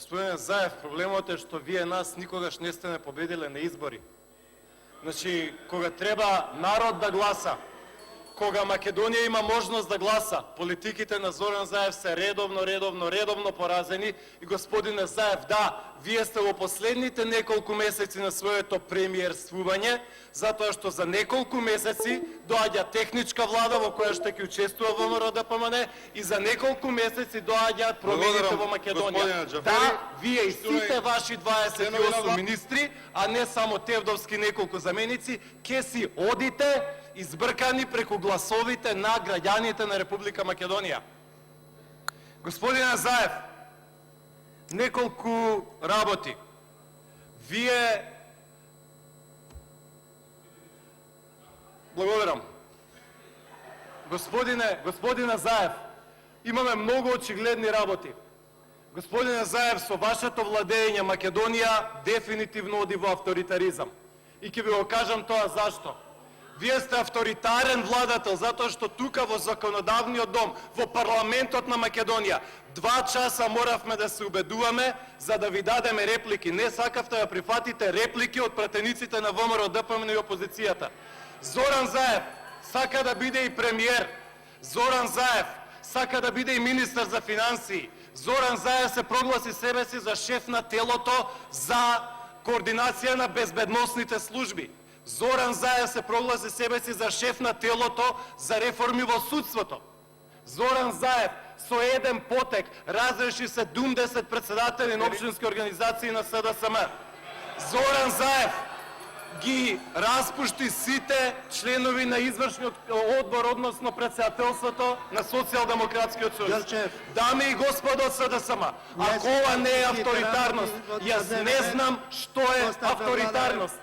Господине Заев, проблемот е што вие нас никогаш не сте не победиле на избори. Значи, кога треба народ да гласа, кога Македонија има можност да гласа, политиките на Зоран Заев се редовно поразени. И господине Заев, да, вие сте во последните неколку месеци на своето премиерствување, затоа што за неколку месеци доаѓа техничка влада во која што ќе учествува ВМРО-ДПМН и за неколку месеци доаѓаат промените во Македонија. Да, вие и сите ваши 28 министри, а не само Тевдовски неколку заменици, ќе си одите избркани преку гласовите на граѓаните на Република Македонија. Господине Заев, неколку работи. Вие... Благодарам. Господине Заев, имаме многу очигледни работи. Господине Заев, со вашето владење Македонија дефинитивно оди во авторитаризам. И ќе ви го кажам тоа зашто. Вие сте авторитарен владател, затоа што тука во законодавниот дом, во парламентот на Македонија, 2 часа моравме да се убедуваме за да ви дадеме реплики. Не сакавте да прифатите реплики од пратениците на ВМРО-ДПМН и опозицијата. Зоран Заев сака да биде и премиер. Зоран Заев сака да биде и министар за финансии. Зоран Заев се прогласи себе си за шеф на телото за координација на безбедносните служби. Зоран Заев се прогласи себе си за шеф на телото за реформи во судството. Зоран Заев со еден потек разреши 70 председатели на општински организации на СДСМ. Зоран Заев ги распушти сите членови на извршниот одбор, односно председателството на Социјалдемократскиот сојуз. Дами и господа од СДСМ, ако ова не е авторитарност, јас не знам што е авторитарност.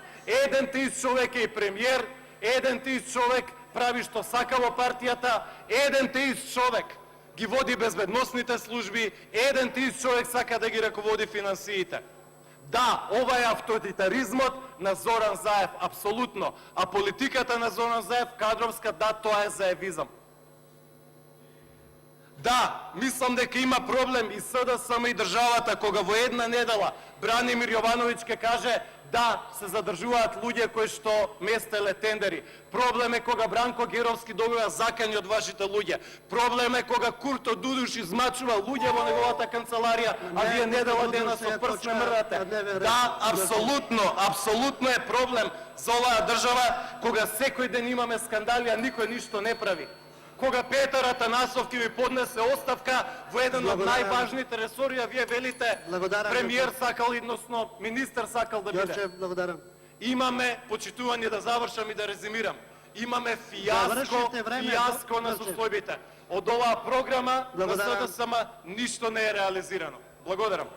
Еден тист човек е и премиер, еден тист човек прави што сака во партијата, еден тист човек ги води безбедносните служби, еден тист човек сака да ги раководи финансиите. Да, ова е авторитаризмот на Зоран Заев, апсолутно. А политиката на Зоран Заев, кадровска, да, тоа е заевизам. Да, мислам дека има проблем и СДСМ и државата, кога во една недела Бранимир Јовановиќ ке каже да, се задржуваат луѓе кои што местеле тендери. Проблем е кога Бранко Геровски добива закани од вашите луѓе. Проблем е кога Курто Дудуш измачува луѓе во неговата канцеларија, а вие недела дена со прст не мрдате. Да, апсолутно е проблем за оваа држава кога секој ден имаме скандали, а никој ништо не прави. Кога Петар Атанасов ќе ви поднесе оставка во еден од најважните ресори, а вие велите премиер сакал, односно министер сакал да биде. Имаме, почитувани да завршам и да резимирам, имаме фијаско на состојбите. Од оваа програма на СДСМ ништо не е реализирано. Благодарам.